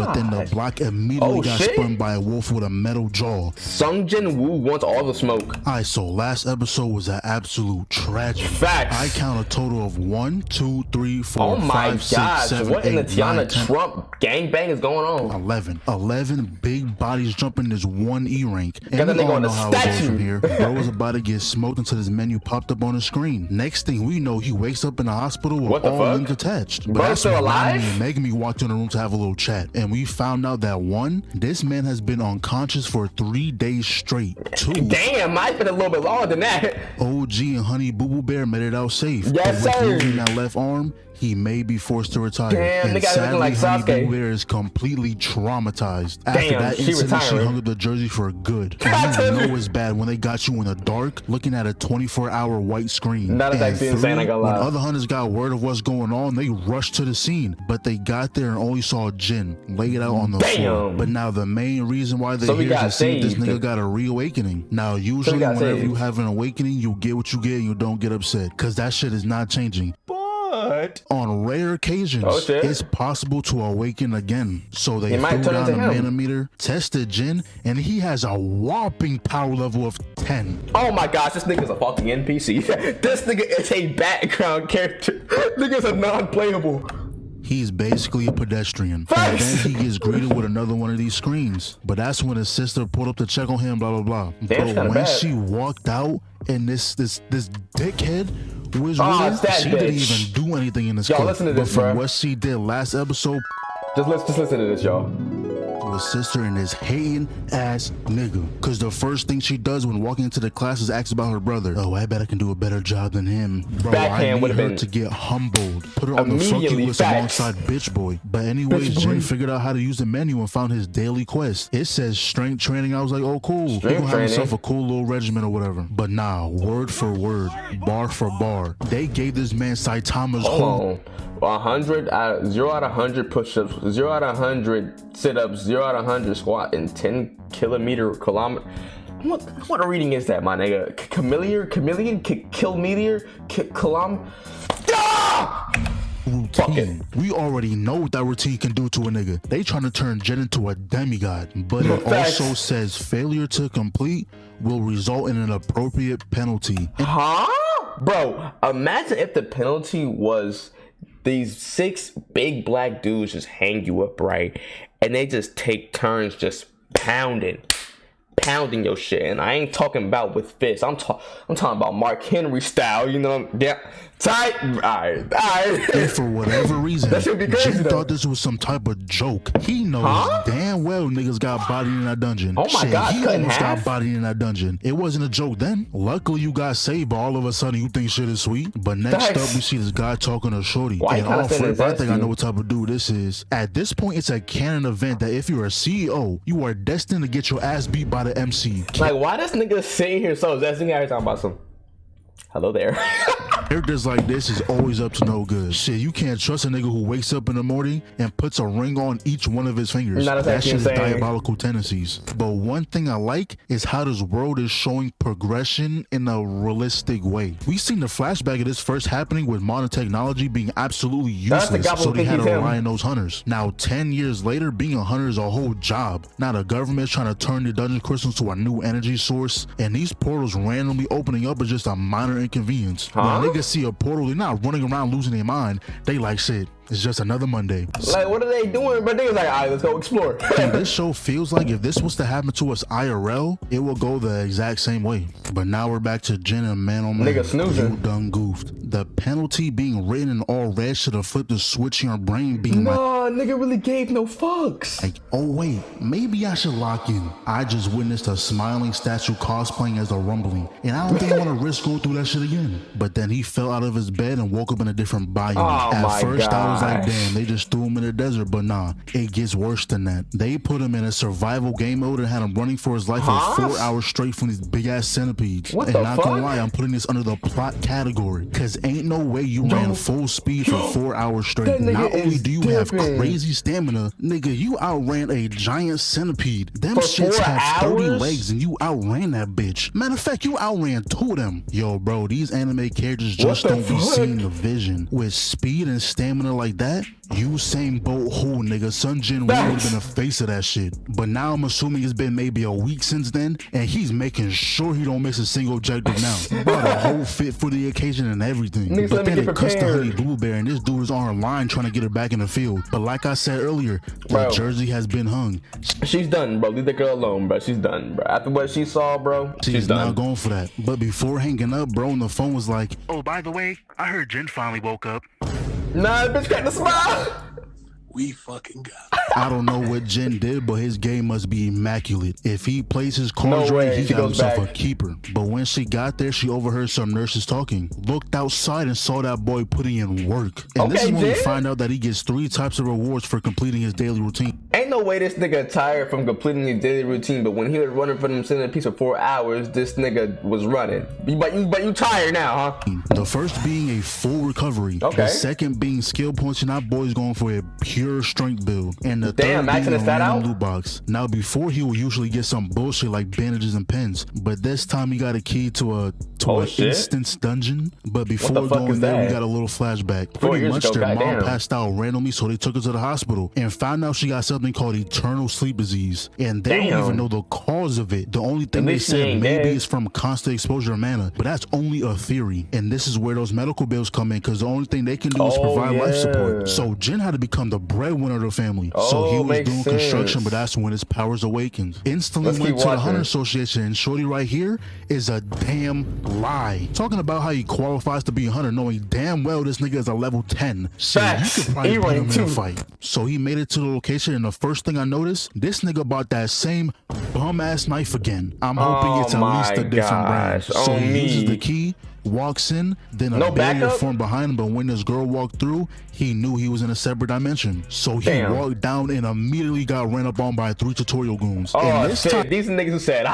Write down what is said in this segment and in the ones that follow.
but then the block immediately got spun by a wolf with a metal jaw. Sung Jin Woo wants all the smoke. Alright, so last episode was an absolute tragedy. Facts. I count a total of 1, 2, 3, 4, Oh my 5, 6, gosh, 7, what in 8, the Tiana 9, 10, Trump gangbang is going on? 11 big bodies jumping this one E rank. Got that And we nigga all on know the how it goes statue. from here. Bro was about to get smoked until his menu popped up on the screen. Next thing we know, he wakes up in the hospital with What the all fuck? limbs attached. But Bro that's still when alive? Ronnie and Megami walked in the room to have a little chat, and we found out that 1, this man has been unconscious for 3 days straight. 2, Damn, might been a little bit longer than that. OG and Honey Boo Boo Bear made it out safe. Yes, But with sir. losing that left arm, he may be forced to retire. Damn, and nigga looking sadly, like Honey Sasuke. Boo Bear is completely traumatized. After Damn, that she incident, she retiring. hung up the jersey for good. And you know it's bad when they got you in the dark, looking at a 24-hour white screen. That is And actually insane, I ain't gonna lie. When other hunters got word of what's going on, they rushed to the scene. But they got there and only saw Jin laid out on the floor. Damn. But now the main reason why they So we here got to see this saved. nigga got a reawakening. Now, usually got whenever saved. you have an awakening, you get what you get and you don't get upset. Because that shit is not changing. But On rare occasions, Oh, shit. it's possible to awaken again. So they It might threw turn down the into him. manometer, tested Jin, and he has a whopping power level of 10. oh my gosh, this nigga's a fucking NPC. This nigga is a background character. Nigga's a non-playable. He's basically a pedestrian. And Facts. then he gets greeted with another one of these screens. But that's when his sister pulled up to check on him, blah, blah, blah. Damn, But she's kinda when bad. she walked out and this dickhead was Oh, with it's her, that she didn't bitch. even do anything in this Yo, clip. listen to But this, from bruh. what she did last episode, Just listen to this, y'all. his sister and this hating ass nigga. Cause the first thing she does when walking into the class is ask about her brother. Oh, I bet I can do a better job than him. Bro, Backhand I need would've her been to get humbled. Put her on the fuck you immediately, list facts. alongside Bitch Boy. But anyways, Bitch Boy. Jin figured out how to use the menu and found his daily quest. It says strength training. I was like, oh cool. He Strength gonna have training. himself a cool little regimen or whatever. But nah, word for word, bar for bar, they gave this man Saitama's whole. Hold on. 0 out of 100 push-ups, 0 out of 100 sit-ups, 0 out of 100 squat, and 10 kilometer. What reading is that, my nigga? Chameleon, kilometer, kilometer. Ah! Fuck it. Routine. We already know what that routine can do to a nigga. They trying to turn Jin into a demigod, but it Facts. also says failure to complete will result in an appropriate penalty. Huh? Bro, imagine if the penalty was these 6 big black dudes just hang you up, right? And they just take turns just pounding your shit. And I ain't talking about with fists. I'm talking about Mark Henry style, you know? Yeah. Tight. Alright. And for whatever reason, That should be crazy, Jin though. thought this was some type of joke. He knows Huh? damn well niggas got bodied in that dungeon. Oh my God, he cut in almost got half? bodied in that dungeon. It wasn't a joke then. Luckily you got saved, but all of a sudden you think shit is sweet. But next Thanks. up we see this guy talking to Shorty. Why you And kinda all saying flip, it's I think I nasty? know what type of dude this is. At this point, it's a canon event that if you're a CEO, you are destined to get your ass beat by the MC. Like, why this nigga sitting here so that's nigga out here talking about some hello there. Characters like this is always up to no good. Shit, you can't trust a nigga who wakes up in the morning and puts a ring on each one of his fingers. Nah, that's That actually shit is insane. diabolical tendencies. But one thing I like is how this world is showing progression in a realistic way. We seen the flashback of this first happening with modern technology being absolutely That's the useless, guy so who they think had to he's him. rely on those hunters. Now, 10 years later, being a hunter is a whole job. Now the government's trying to turn the dungeon crystals to a new energy source, and these portals randomly opening up is just a minor inconvenience. Huh? When niggas see a portal, they're not running around losing their mind. They like, shit, it's just another Monday. Like, what are they doing? But niggas like, alright, let's go explore. And this show feels like if this was to happen to us IRL, it will go the exact same way. But now we're back to Jin and man on man. Nigga snoozing. You done goofed. The penalty being written in all red should have flipped the switch in your brain being like, Nah, nigga really gave no fucks. oh wait, maybe I should lock in. I just witnessed a smiling statue cosplaying as a rumbling, and I don't think I want to risk going through that shit again. But then he fell out of his bed and woke up in a different biome. Oh At my first I was like, gosh. damn, they just threw him in the desert, but nah, it gets worse than that. They put him in a survival game mode and had him running for his life Huh? for 4 hours straight from these big ass centipedes. What and the not gonna fuck? lie, I'm putting this under the plot category, cause ain't no way you ran full speed for 4 hours straight. That nigga Not only is do you have dipping. crazy stamina. Nigga, you outran a giant centipede. Them For shits 4 have 30 hours? legs and you outran that bitch. Matter of fact, you outran 2 of them. Yo, bro, these anime characters just the don't be fuck? seeing the vision. With speed and stamina like that, Usain Bolt who, nigga, Sun Jin Woo would've been the face of that shit. But now I'm assuming it's been maybe a week since then, and he's making sure he don't miss a single objective now. Brought a whole fit for the occasion and everything. Niggas, But let me then get it cuts to prepared. Honey Blueberry, and this dude is on her line trying to get her back in the field. But like I said earlier, the Bro. jersey has been hung. She's done, bro. Leave the girl alone, bro. She's done, bro. After what she saw, bro, she's She's done. not going for that. But before hanging up, bro, on the phone was like, "Oh, by the way, I heard Jen finally woke up." Nah, bitch got the smile. We fucking got I don't know what Jen did, but his game must be immaculate. If he plays his cards No way, right, he she got goes himself back. a keeper. But when she got there, she overheard some nurses talking, looked outside and saw that boy putting in work. And this Okay, is when we Jen. find out that he gets 3 types of rewards for completing his daily routine. Ain't no way this nigga tired from completing his daily routine, but when he was running for them centipedes for 4 hours, this nigga was running. But you tired now, huh? The first being a full recovery. Okay. The second being skill points, and that boy's going for a pure strength build. And the Damn, third maxing being a his stat random out? loot box. Now before he will usually get some bullshit like bandages and pens, but this time he got a key to a Oh, shit. instance dungeon. But before the fuck going is there, we that? got a little flashback. 4 Pretty years much ago, their mom goddamn. passed out randomly, so they took her to the hospital and found out she got something called eternal sleep disease. And they don't Damn. even know the cause of it. The only thing At they least she said ain't maybe dead. is from constant exposure of mana, but that's only a theory. And this is where those medical bills come in, because the only thing they can do is Oh, provide life yeah. support. So Jin had to become the breadwinner of the family. So he Oh, was makes doing construction, sense. but that's when his powers awakened. Instantly Let's went keep to the watching. Hunter Association, and shorty right here is a damn lie. Talking about how he qualifies to be a hunter, knowing damn well this nigga is a level 10. Shit, Facts. you could probably He beat him ranked in a too. fight. So he made it to the location, and the first thing I noticed, this nigga bought that same bum ass knife again. I'm hoping Oh it's at least a my different brand. gosh. So Oh, he uses me. the key, walks in, then a No barrier backup? formed behind him, but when this girl walked through, he knew he was in a separate dimension. So he Damn. walked down and immediately got ran up on by 3 tutorial goons. Oh, and this shit. time, These niggas who said,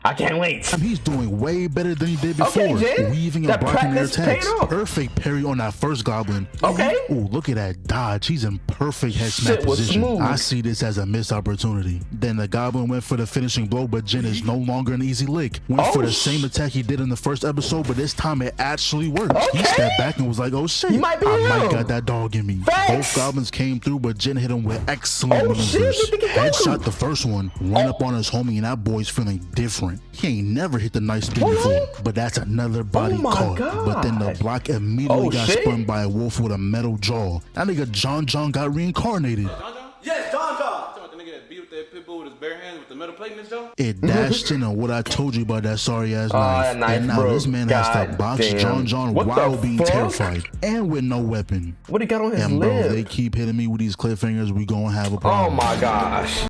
I can't wait. he's doing way better than he did before. Okay, Jen. Weaving and That blocking their practice paid attacks. off. Perfect parry on that first goblin. Okay. Ooh, look at that dodge. He's in perfect head smack Shit was position. smooth. I see this as a missed opportunity. Then the goblin went for the finishing blow, but Jin is no longer an easy lick. Went for Oh, the same attack he did in the first episode, but this time it actually worked. He Okay. stepped back and was like, oh shit, You might be I might him. got that dog in me. Facts. Both goblins came through, but Jin hit him with excellent Oh, shit, maneuvers. this nigga helped him. Headshot the first one, ran up on his homie, and that boy's feeling different. He ain't never hit the knife spin before, but that's another body my caught. But then the God. block immediately Oh, got shit. spun by a wolf with a metal jaw. That nigga John got reincarnated. Yes, John. Talking about the nigga that beat up that pit bull with his bare hands with the metal plate in his jaw. It dashed in on what I told you about that sorry ass knife. that knife And now broke. this man has to God box damn. John What while the being fuck? terrified and with no weapon. What he got on his And bro, lip? they keep hitting me with these cliffhangers. We gonna have a problem. Oh my gosh.